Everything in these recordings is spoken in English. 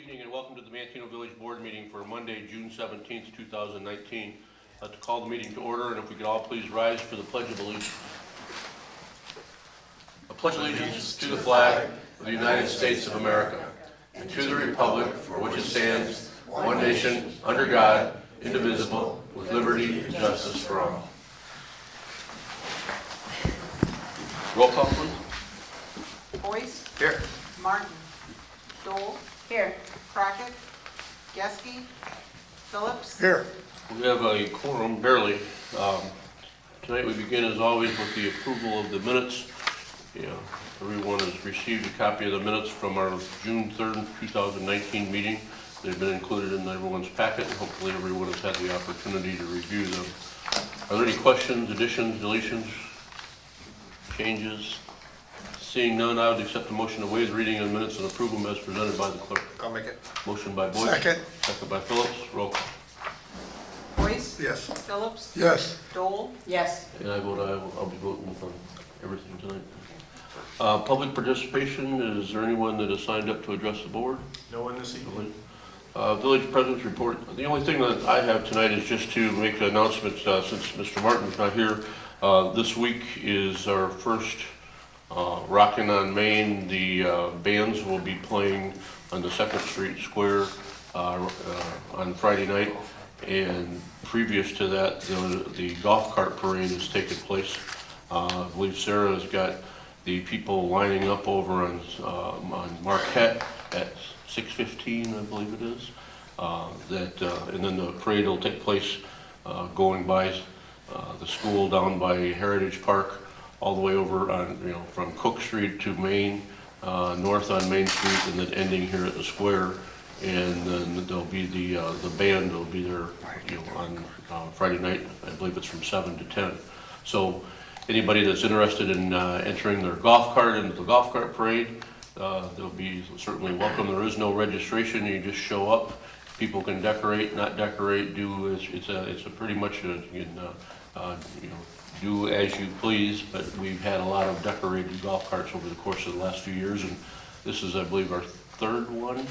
evening and welcome to the Manteno Village Board meeting for Monday, June 17th, 2019. To call the meeting to order, and if we could all please rise for the Pledge of Allegiance. I pledge allegiance to the flag of the United States of America and to the republic for which it stands, one nation, under God, indivisible, with liberty and justice for all. Roll call, please. Boyce. Here. Martin. Dole. Here. Crockett. Geske. Phillips. Here. We have a quorum, barely. Tonight we begin as always with the approval of the minutes. Everyone has received a copy of the minutes from our June 3rd, 2019 meeting. They've been included in everyone's packet, and hopefully everyone has had the opportunity to review them. Are there any questions, additions, deletions, changes? Seeing none, I would accept the motion to waive the reading of the minutes and approve them as presented by the clerk. I'll make it. Motion by Boyce. Second. Second by Phillips. Roll call. Boyce. Yes. Phillips. Yes. Dole. Yes. And I vote aye. I'll be voting on everything tonight. Public participation, is there anyone that has signed up to address the board? No one this evening. Village President's report. The only thing that I have tonight is just to make an announcement, since Mr. Martin's not here. This week is our first Rockin' on Main. The bands will be playing on the 2nd Street Square on Friday night. And previous to that, the golf cart parade has taken place. I believe Sarah has got the people lining up over on Marquette at 6:15, I believe it is. And then the parade will take place going by the school down by Heritage Park, all the way over on, from Cook Street to Main, north on Main Street, and then ending here at the square. And then there'll be the band will be there, on Friday night. I believe it's from 7 to 10. So anybody that's interested in entering their golf cart into the golf cart parade, they'll be certainly welcome. There is no registration. You just show up. People can decorate, not decorate. It's a pretty much do as you please. But we've had a lot of decorated golf carts over the course of the last few years, and this is, I believe, our third one,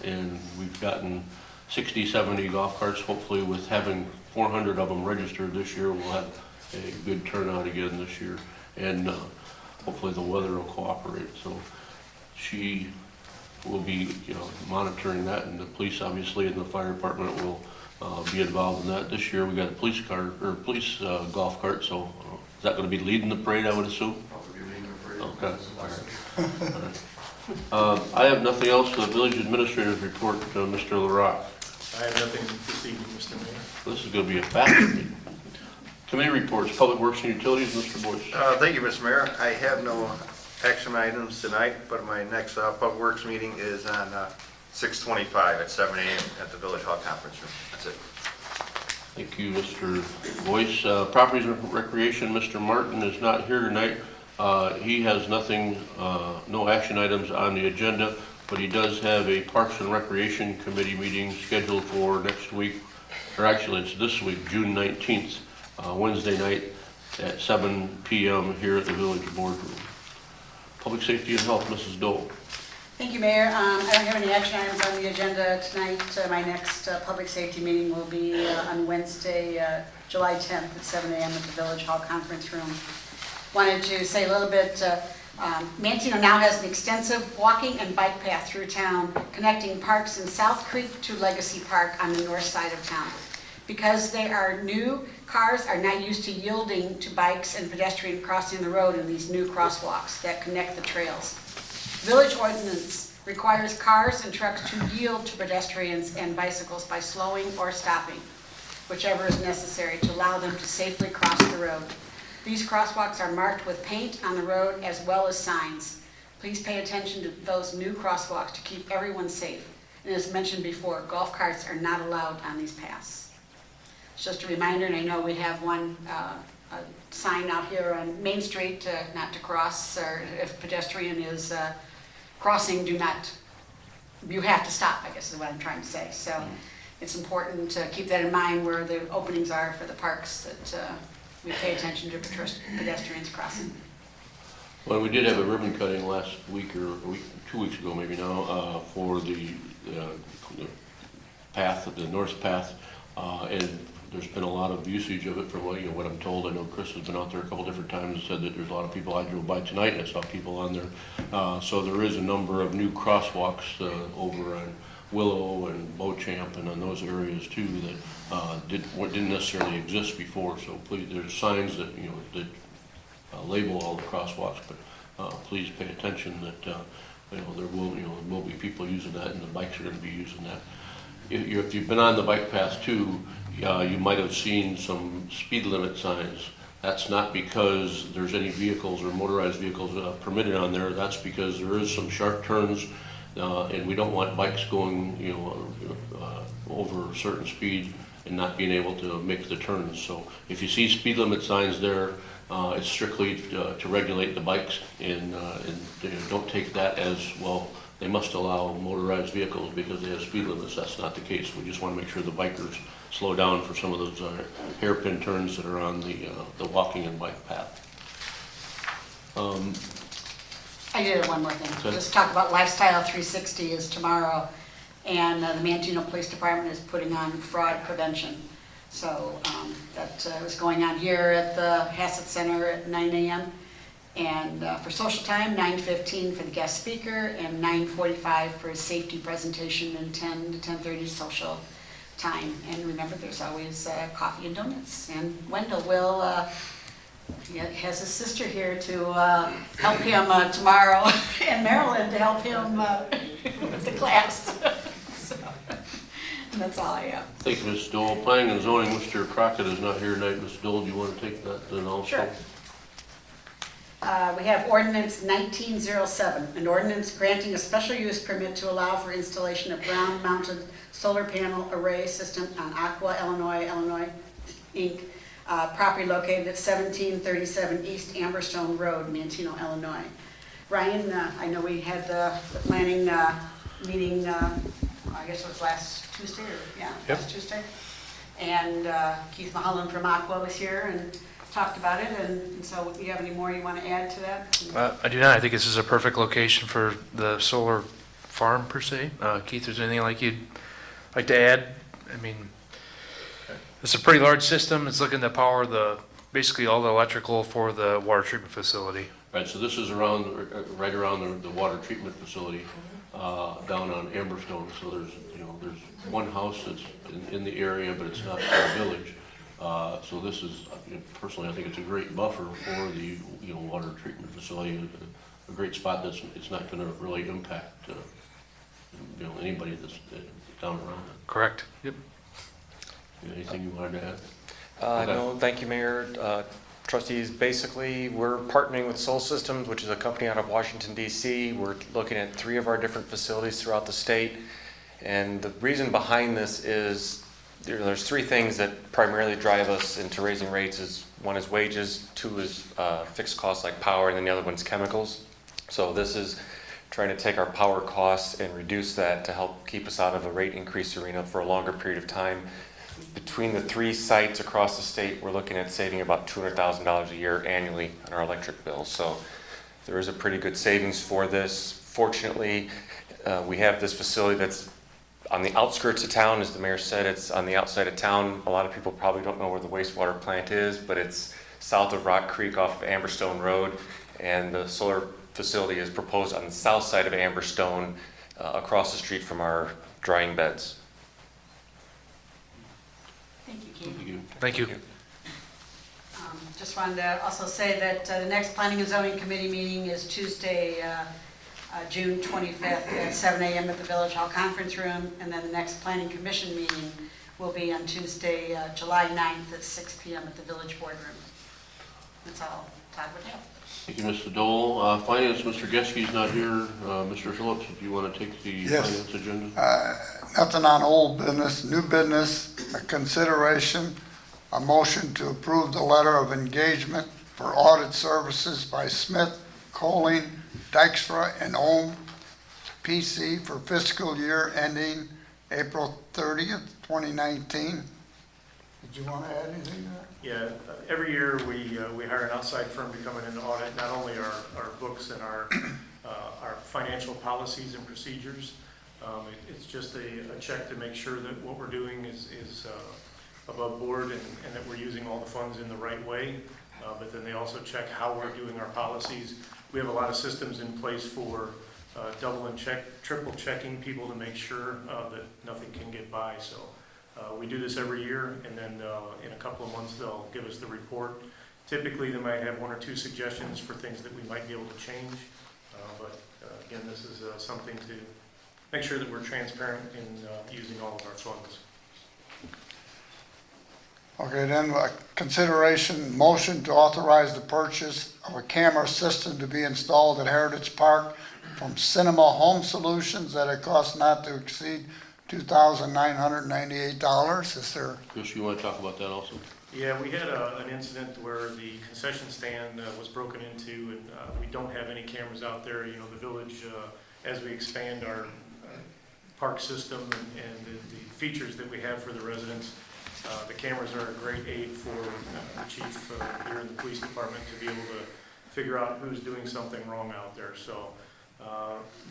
and we've gotten 60, 70 golf carts. Hopefully, with having 400 of them registered this year, we'll have a good turnout again this year, and hopefully the weather will cooperate. So she will be, monitoring that, and the police, obviously, and the fire department will be involved in that. This year, we got a police golf cart. So is that going to be leading the parade? I would assume. I'll be leading the parade. Okay. All right. I have nothing else for the village administrator's report, Mr. LaRock. I have nothing this evening, Mr. Mayor. This is going to be a fast meeting. Committee reports, Public Works and Utilities, Mr. Boyce. Thank you, Mr. Mayor. I have no action items tonight, but my next Public Works meeting is on 6/25 at 7 a.m. at the Village Hall Conference Room. That's it. Thank you, Mr. Boyce. Properties and Recreation, Mr. Martin is not here tonight. He has nothing, no action items on the agenda, but he does have a Parks and Recreation Committee meeting scheduled for next week, or actually it's this week, June 19th, Wednesday night at 7 p.m. here at the Village Boardroom. Public Safety and Health, Mrs. Dole. Thank you, Mayor. I don't have any action items on the agenda tonight. My next public safety meeting will be on Wednesday, July 10th at 7 a.m. at the Village Hall Conference Room. Wanted to say a little bit, Manteno now has an extensive walking and bike path through town connecting parks in South Creek to Legacy Park on the north side of town. Because they are new, cars are not used to yielding to bikes and pedestrians crossing the road in these new crosswalks that connect the trails. Village ordinance requires cars and trucks to yield to pedestrians and bicycles by slowing or stopping, whichever is necessary to allow them to safely cross the road. These crosswalks are marked with paint on the road as well as signs. Please pay attention to those new crosswalks to keep everyone safe. And as mentioned before, golf carts are not allowed on these paths. It's just a reminder, and I know we have one a sign out here on Main Street not to cross, or if pedestrian is crossing, you have to stop, I guess is what I'm trying to say. So it's important to keep that in mind where the openings are for the parks, that we pay attention to pedestrians crossing. Well, we did have a ribbon cutting last week or 2 weeks ago maybe now, for the path, the north path, and there's been a lot of usage of it from what I'm told. I know Chris has been out there a couple different times and said that there's a lot of people. I drove by tonight and I saw people on there. So there is a number of new crosswalks over on Willow and Beauchamp and on those areas too that didn't necessarily exist before. So please, there's signs that that label all the crosswalks, but please pay attention that there will be people using that, and the bikes are going to be using that. If you've been on the bike path too, you might have seen some speed limit signs. That's not because there's any vehicles or motorized vehicles permitted on there. That's because there is some sharp turns, and we don't want bikes going over a certain speed and not being able to make the turns. So if you see speed limit signs there, it's strictly to regulate the bikes, and don't take that as, well, they must allow motorized vehicles because they have speed limits. That's not the case. We just want to make sure the bikers slow down for some of those hairpin turns that are on the walking and bike path. I did have one more thing. Okay. Just talk about Lifestyle 360 is tomorrow, and the Manteno Police Department is putting on fraud prevention. So that was going on here at the Hassett Center at 9 a.m. And for social time, 9:15 for the guest speaker, and 9:45 for a safety presentation, and 10 to 10:30 social time. And remember, there's always coffee and donuts. And Wendell will has his sister here to help him tomorrow, and Marilyn to help him with the class. So, and that's all I have. Thank you, Ms. Dole. Planning and zoning, Mr. Crockett is not here tonight. Ms. Dole, do you want to take that then also? Sure. We have ordinance 1907, an ordinance granting a special use permit to allow for installation of ground-mounted solar panel array system on Aqua, Illinois, Inc., property located at 1737 East Amberstone Road, Manteno, Illinois. Ryan, I know we had the planning meeting, I guess it was last Tuesday, last Tuesday. And Keith Mulholland from Aqua was here and talked about it, and so do you have any more you want to add to that? I do not. I think this is a perfect location for the solar farm per se. Keith, is there anything like you'd like to add? I mean, it's a pretty large system. It's looking to power basically all the electrical for the water treatment facility. Right, so this is right around the water treatment facility down on Amberstone. So there's one house that's in the area, but it's not in the village. So this is, personally, I think it's a great buffer for the water treatment facility. A great spot that's it's not going to really impact anybody that's down around it. Correct. Yep. Anything you wanted to add? No, thank you, Mayor. Trustees, basically, we're partnering with Sol Systems, which is a company out of Washington, D.C. We're looking at 3 of our different facilities throughout the state. And the reason behind this is there's 3 things that primarily drive us into raising rates. One is wages, 2 is fixed costs like power, and then the other one's chemicals. So this is trying to take our power costs and reduce that to help keep us out of a rate increase arena for a longer period of time. Between the 3 sites across the state, we're looking at saving about $200,000 a year annually on our electric bills. So there is a pretty good savings for this. Fortunately, we have this facility that's on the outskirts of town. As the mayor said, it's on the outside of town. A lot of people probably don't know where the wastewater plant is, but it's south of Rock Creek off of Amberstone Road, and the solar facility is proposed on the south side of Amberstone, across the street from our drying beds. Thank you, Keith. Thank you. Thank you. Just wanted to also say that the next Planning and Zoning Committee meeting is Tuesday, June 25th at 7 a.m. at the Village Hall Conference Room, and then the next Planning Commission meeting will be on Tuesday, July 9th at 6 p.m. at the Village Boardroom. That's all Todd would have. Thank you, Mr. Dole. Finance, Mr. Geske not here. Mr. Phillips, do you want to take the Yes. finance agenda? Nothing on old business, new business, a consideration, a motion to approve the letter of engagement for audit services by Smith, Colling, Dykstra, and Ohm PC for fiscal year ending April 30th, 2019. Did you want to add anything to that? Yeah, every year we hire an outside firm to come in and audit not only our books and our financial policies and procedures. It's just a check to make sure that what we're doing is above board and that we're using all the funds in the right way. But then they also check how we're doing our policies. We have a lot of systems in place for double and triple checking people to make sure that nothing can get by. So we do this every year, and then in a couple of months they'll give us the report. Typically they might have one or two suggestions for things that we might be able to change. But again, this is something to make sure that we're transparent in using all of our funds. Okay, then consideration motion to authorize the purchase of a camera system to be installed at Heritage Park from Cinema Home Solutions at a cost not to exceed $2,998. Is there? Chris, you want to talk about that also? Yeah, we had an incident where the concession stand was broken into, and we don't have any cameras out there. You know, the village, as we expand our park system and the features that we have for the residents, the cameras are a great aid for the chief here in the police department to be able to figure out who's doing something wrong out there. So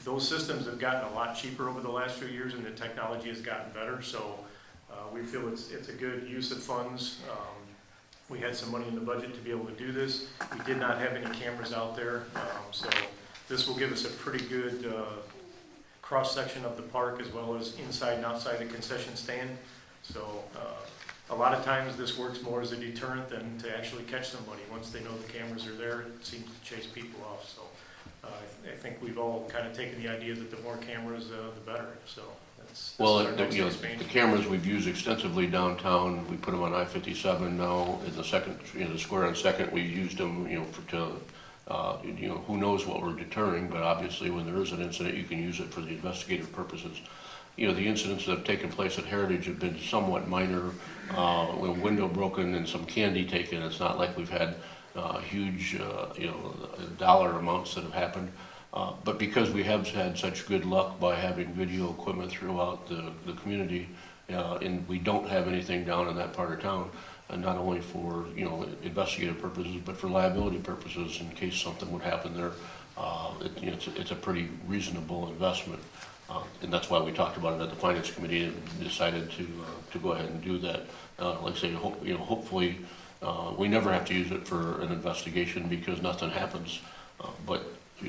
those systems have gotten a lot cheaper over the last few years, and the technology has gotten better. So we feel it's a good use of funds. We had some money in the budget to be able to do this. We did not have any cameras out there, so this will give us a pretty good cross-section of the park as well as inside and outside the concession stand. So a lot of times this works more as a deterrent than to actually catch somebody. Once they know the cameras are there, it seems to chase people off. So I think we've all kind of taken the idea that the more cameras, the better. So that's Well, our next the expansion. cameras we've used extensively downtown. We put them on I-57 now. In the second, the square on Second, we used them, who knows what we're deterring, but obviously when there is an incident, you can use it for the investigative purposes. The incidents that have taken place at Heritage have been somewhat minor, a window broken and some candy taken. It's not like we've had huge, dollar amounts that have happened. But because we have had such good luck by having video equipment throughout the community, and we don't have anything down in that part of town, and not only for, investigative purposes, but for liability purposes in case something would happen there, it's a pretty reasonable investment. And that's why we talked about it at the Finance Committee and decided to go ahead and do that. Like I say, hopefully, we never have to use it for an investigation because nothing happens. But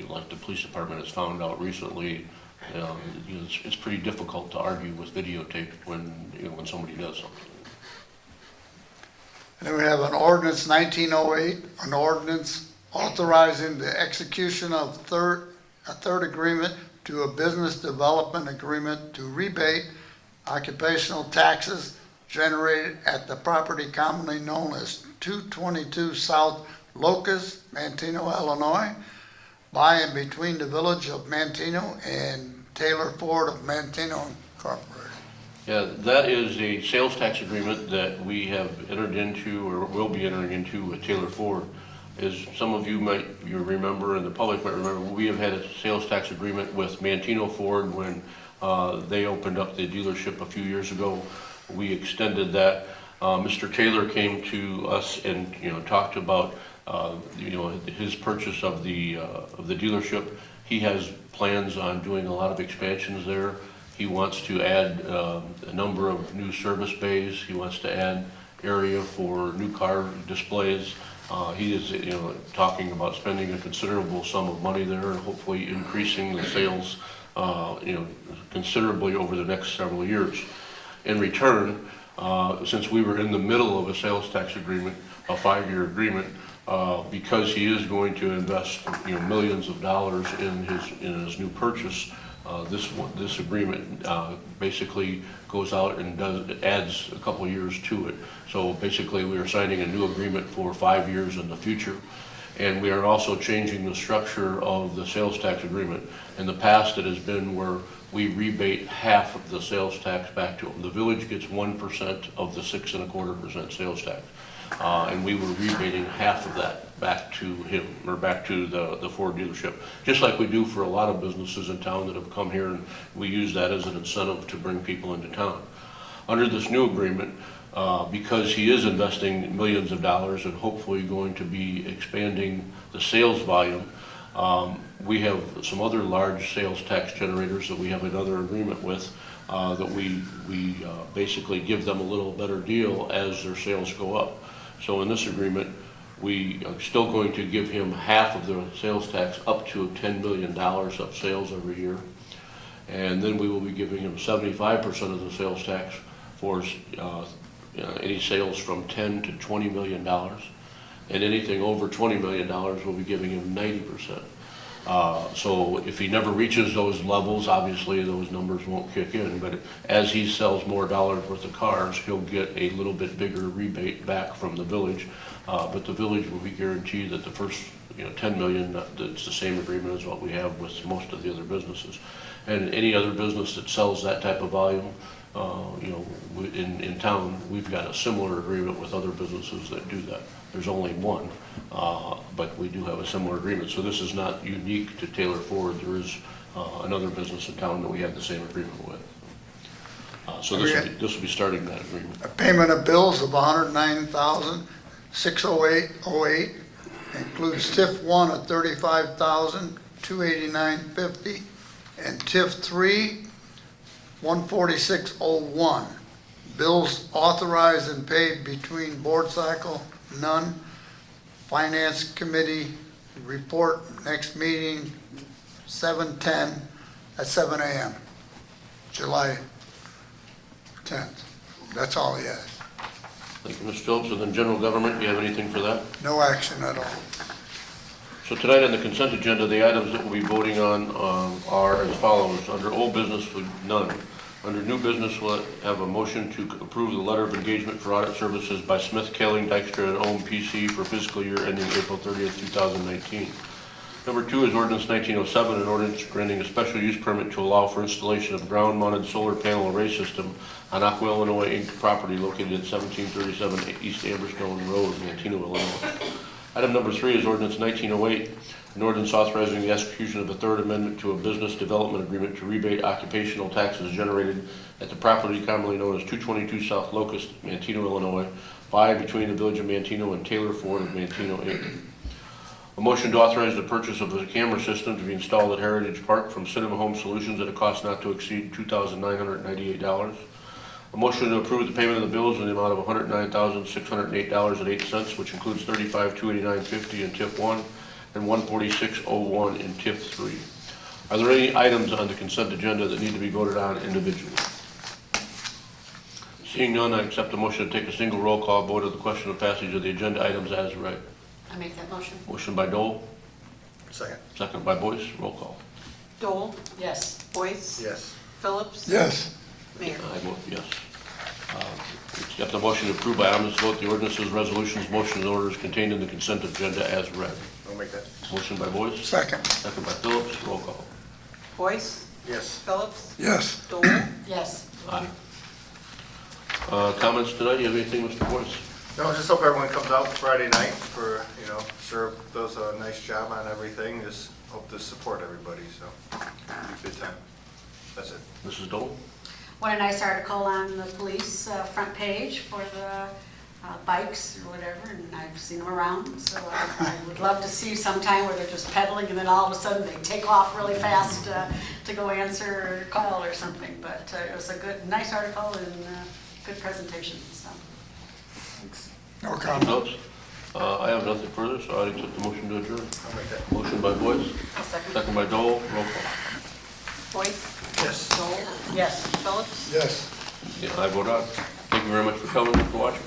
like the police department has found out recently, it's pretty difficult to argue with videotape when somebody does something. And then we have an ordinance 1908, an ordinance authorizing the execution of a third agreement to a business development agreement to rebate occupational taxes generated at the property commonly known as 222 South Locust, Manteno, Illinois, by and between the village of Manteno and Taylor Ford of Manteno Incorporated. Yeah, that is a sales tax agreement that we have entered into or will be entering into with Taylor Ford. As some of you might remember and the public might remember, we have had a sales tax agreement with Manteno Ford when they opened up the dealership a few years ago. We extended that. Mr. Taylor came to us and talked about his purchase of the dealership. He has plans on doing a lot of expansions there. He wants to add a number of new service bays. He wants to add area for new car displays. He is, talking about spending a considerable sum of money there and hopefully increasing the sales, considerably over the next several years. In return, since we were in the middle of a sales tax agreement, a 5-year agreement, because he is going to invest, millions of dollars in his new purchase, this agreement basically goes out and adds a couple of years to it. So basically we are signing a new agreement for 5 years in the future. And we are also changing the structure of the sales tax agreement. In the past, it has been where we rebate half of the sales tax back to him. The village gets 1% of the 6.25% sales tax. And we were rebating half of that back to him, or back to the Ford dealership, just like we do for a lot of businesses in town that have come here, and we use that as an incentive to bring people into town. Under this new agreement, because he is investing millions of dollars and hopefully going to be expanding the sales volume. We have some other large sales tax generators that we have another agreement with, that we basically give them a little better deal as their sales go up. So in this agreement, we are still going to give him half of the sales tax up to $10 million of sales every year. And then we will be giving him 75% of the sales tax for any sales from $10 to $20 million. And anything over $20 million, we'll be giving him 90%. So if he never reaches those levels, obviously those numbers won't kick in, but as he sells more dollars worth of cars, he'll get a little bit bigger rebate back from the village. But the village will be guaranteed that the first 10 million, it's the same agreement as what we have with most of the other businesses. And any other business that sells that type of volume, in town, we've got a similar agreement with other businesses that do that. There's only one, but we do have a similar agreement. So this is not unique to Taylor Ford. There is another business in town that we have the same agreement with. So this will be starting that agreement. A payment of bills of $109,608.08 includes TIF 1 of $35,289.50 and TIF 3 $146.01. Bills authorized and paid between board cycle, none. Finance committee report, next meeting 7/10 at 7 a.m. July 10th. That's all he has. Thank you, Ms. Phillips. And then general government, do you have anything for that? No action at all. So tonight on the consent agenda, the items that we'll be voting on are as follows. Under old business, none. Under new business, we'll have a motion to approve the letter of engagement for audit services by Smith, Kaling, Dykstra, and Ohm PC for fiscal year ending April 30th, 2019. Number 2 is ordinance 1907, an ordinance granting a special use permit to allow for installation of ground-mounted solar panel array system on Aqua, Illinois, Inc. property located at 1737 East Amberstone Road, Manteno, Illinois. Item number 3 is ordinance 1908, an ordinance authorizing the execution of a third amendment to a business development agreement to rebate occupational taxes generated at the property commonly known as 222 South Locust, Manteno, Illinois, by and between the Village of Manteno and Taylor Ford of Manteno, Inc. A motion to authorize the purchase of a camera system to be installed at Heritage Park from Cinema Home Solutions at a cost not to exceed $2,998. A motion to approve the payment of the bills in the amount of $109,608.08, which includes $35,289.50 in TIF 1 and $146.01 in TIF 3. Are there any items on the consent agenda that need to be voted on individually? Seeing none, I accept the motion to take a single roll call vote of the question of passage of the agenda items as read. I make that motion. Motion by Dole, Second. second by Boyce. Roll call. Dole, Yes. Boyce, Yes. Phillips, Yes. Mayor. I vote yes. Accept the motion to approve by unanimous vote the ordinances, resolutions, motions, and orders contained in the consent agenda as read. I'll make that. Motion by Boyce, Second. second by Phillips. Roll call. Boyce, Yes. Phillips, Yes. Dole, Yes. Aye. Comments tonight? You have anything, Mr. Boyce? No, just hope everyone comes out Friday night for, sure does a nice job on everything. Just hope to support everybody, so it'll be a good time. That's it. Mrs. Dole? What a nice article on the police front page for the bikes or whatever, and I've seen them around, so I would love to see sometime where they're just pedaling and then all of a sudden they take off really fast to go answer a call or something, but it was a nice article and good presentation, so. Thanks. No Mr. comment. Phillips? I have nothing further, so I'd accept the motion to adjourn. I'll make that. Motion by Boyce, I'll second. second by Dole. Roll call. Boyce, Yes. Dole, Yes. Phillips, Yes. Yeah, I vote aye. Thank you very much for coming and for watching.